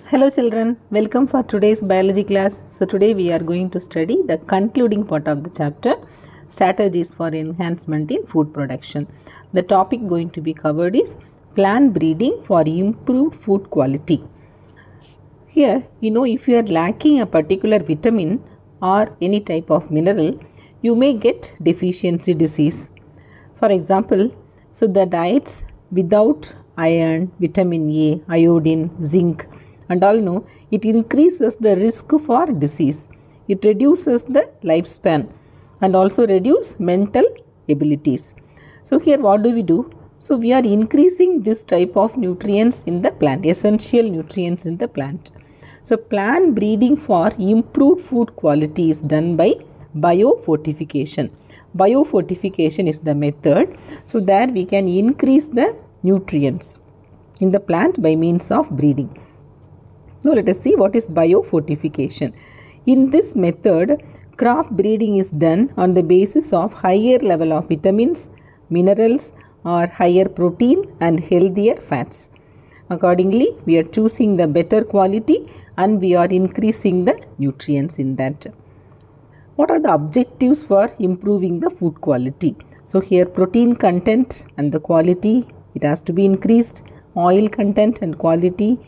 Hello children, welcome for today's biology class. So today we are going to study the concluding part of the chapter, strategies for enhancement in food production. The topic going to be covered is plant breeding for improved food quality. Here, if you are lacking a particular vitamin or any type of mineral, you may get deficiency disease. For example, so the diets without iron, vitamin A, iodine, zinc, and all know it increases the risk for disease. It reduces the lifespan and also reduce mental abilities. So here what do? So we are increasing this type of nutrients in the plant, essential nutrients in the plant. So plant breeding for improved food quality is done by biofortification. Biofortification is the method. So there we can increase the nutrients in the plant by means of breeding. Now let us see what is biofortification. In this method, crop breeding is done on the basis of higher level of vitamins, minerals, or higher protein and healthier fats. Accordingly, we are choosing the better quality and we are increasing the nutrients in that. What are the objectives for improving the food quality? So here protein content and the quality, it has to be increased. Oil content and quality,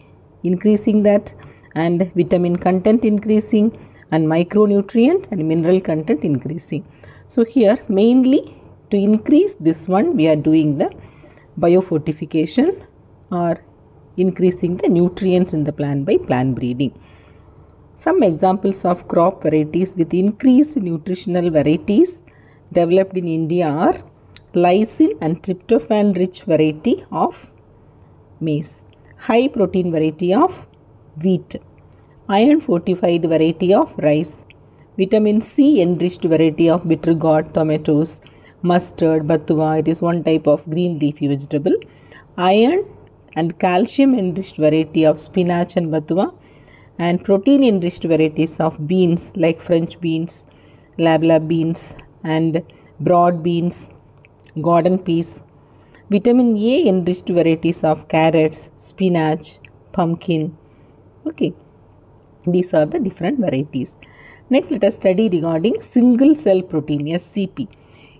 increasing that, and vitamin content increasing, and micronutrient and mineral content increasing. So here mainly to increase this one we are doing the biofortification or increasing the nutrients in the plant by plant breeding. Some examples of crop varieties with increased nutritional varieties developed in India are lysine and tryptophan rich variety of maize, high protein variety of wheat, iron fortified variety of rice, vitamin C enriched variety of bitter gourd, tomatoes, mustard, batua, it is one type of green leafy vegetable, iron and calcium enriched variety of spinach and batua, and protein enriched varieties of beans like French beans, lab beans, and broad beans, Gordon peas. Vitamin A enriched varieties of carrots, spinach, pumpkin. Okay, these are the different varieties. Next, let us study regarding single cell protein, SCP.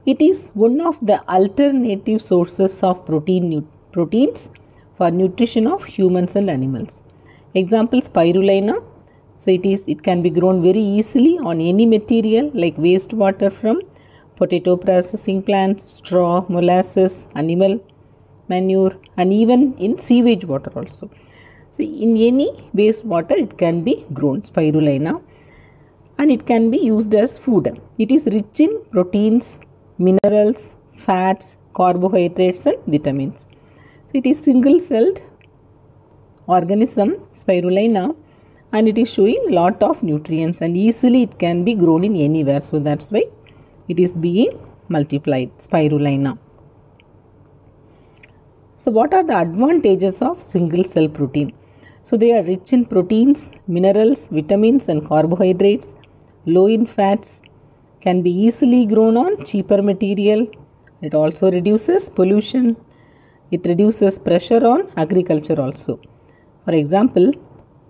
It is one of the alternative sources of proteins for nutrition of humans and animals. Example, spirulina. So it can be grown very easily on any material like wastewater from potato processing plants, straw, molasses, animal manure, and even in sewage water also. So in any wastewater it can be grown, spirulina, and it can be used as food. It is rich in proteins, minerals, fats, carbohydrates, and vitamins. So it is single celled organism, spirulina, and it is showing lot of nutrients and easily it can be grown in anywhere. So that's why it is being multiplied, spirulina. So what are the advantages of single cell protein? So they are rich in proteins, minerals, vitamins and carbohydrates, low in fats, can be easily grown on cheaper material. It also reduces pollution. It reduces pressure on agriculture also. For example,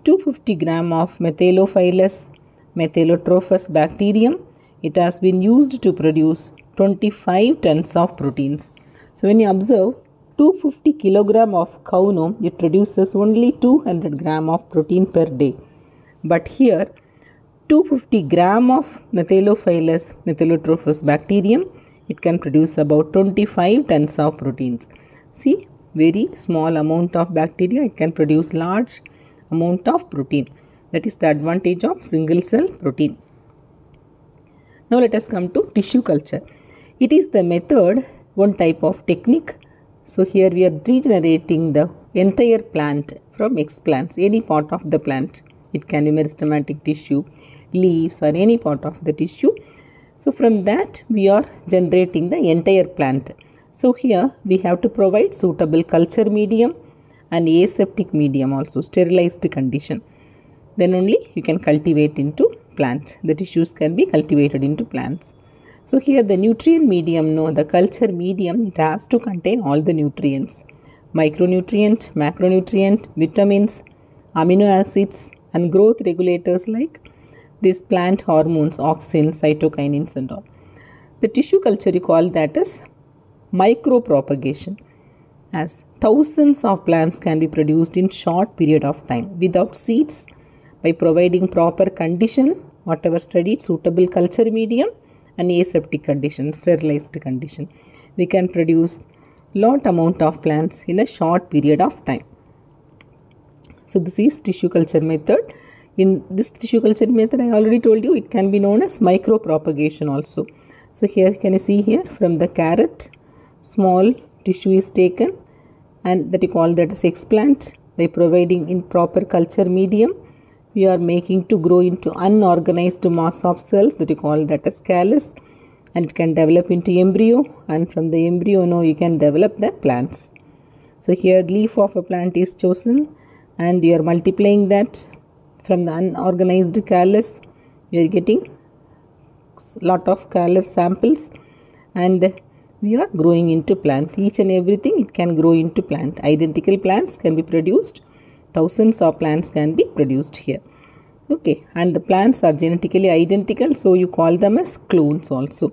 250 gram of Methylophilus methylotrophus bacterium, it has been used to produce 25 tons of proteins. So when you observe 250 kilogram of cow no, it produces only 200 gram of protein per day. But here 250 gram of Methylophilus methylotrophus bacterium, it can produce about 25 tons of proteins. See, very small amount of bacteria, it can produce large amount of protein. That is the advantage of single cell protein. Now let us come to tissue culture. It is the method, one type of technique. So here we are regenerating the entire plant from explants, any part of the plant. It can be meristematic tissue, leaves or any part of the tissue. So from that we are generating the entire plant. So here we have to provide suitable culture medium and aseptic medium also, sterilized condition. Then only you can cultivate into plants. The tissues can be cultivated into plants. So here the nutrient medium, the culture medium, it has to contain all the nutrients. Micronutrient, macronutrient, vitamins, amino acids and growth regulators like these plant hormones, auxin, cytokinins and all. The tissue culture, you call that as micropropagation, as thousands of plants can be produced in short period of time without seeds by providing proper condition, whatever studied, suitable culture medium and aseptic condition, sterilized condition. We can produce lot amount of plants in a short period of time. So this is tissue culture method. In this tissue culture method, I already told you it can be known as micropropagation also. So here can you see here from the carrot, small tissue is taken and that you call that as explant. By providing in proper culture medium, we are making to grow into unorganized mass of cells that you call that as callus, and it can develop into embryo, and from the embryo now you can develop the plants. So here leaf of a plant is chosen and you are multiplying that from the unorganized callus. You are getting lot of callus samples and we are growing into plant. Each and everything it can grow into plant. Identical plants can be produced. Thousands of plants can be produced here. Okay, and the plants are genetically identical, so you call them as clones also.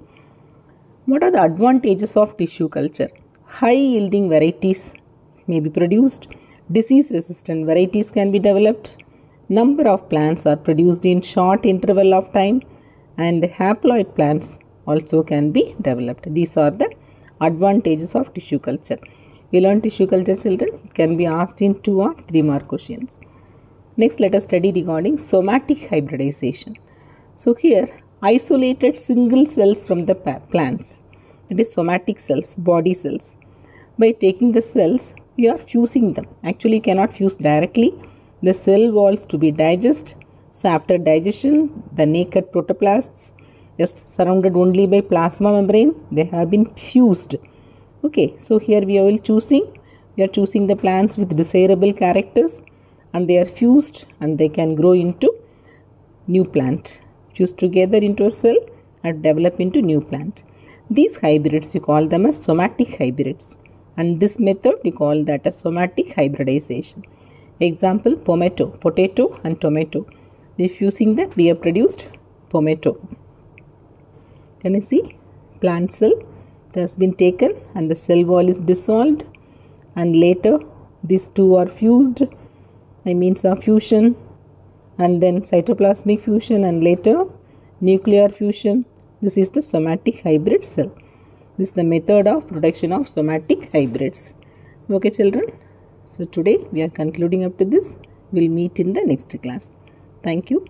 What are the advantages of tissue culture? High yielding varieties may be produced. Disease resistant varieties can be developed. Number of plants are produced in short interval of time, and haploid plants also can be developed. These are the advantages of tissue culture. You learn tissue culture, children. It can be asked in 2 or 3 mark questions. Next, let us study regarding somatic hybridization. So here, isolated single cells from the plants. It is somatic cells, body cells. By taking the cells, you are fusing them. Actually, you cannot fuse directly. The cell walls to be digested. So after digestion, the naked protoplasts just surrounded only by plasma membrane, they have been fused. Okay, so here we are choosing the plants with desirable characters and they are fused and they can grow into new plant. Fuse together into a cell and develop into new plant. These hybrids you call them as somatic hybrids, and this method you call that as somatic hybridization. Example, potato and tomato. By fusing that we have produced tomato. Can you see? Plant cell that has been taken and the cell wall is dissolved, and later these two are fused by means of fusion, and then cytoplasmic fusion and later nuclear fusion. This is the somatic hybrid cell. This is the method of production of somatic hybrids. Okay, children. So today we are concluding up to this. We'll meet in the next class. Thank you.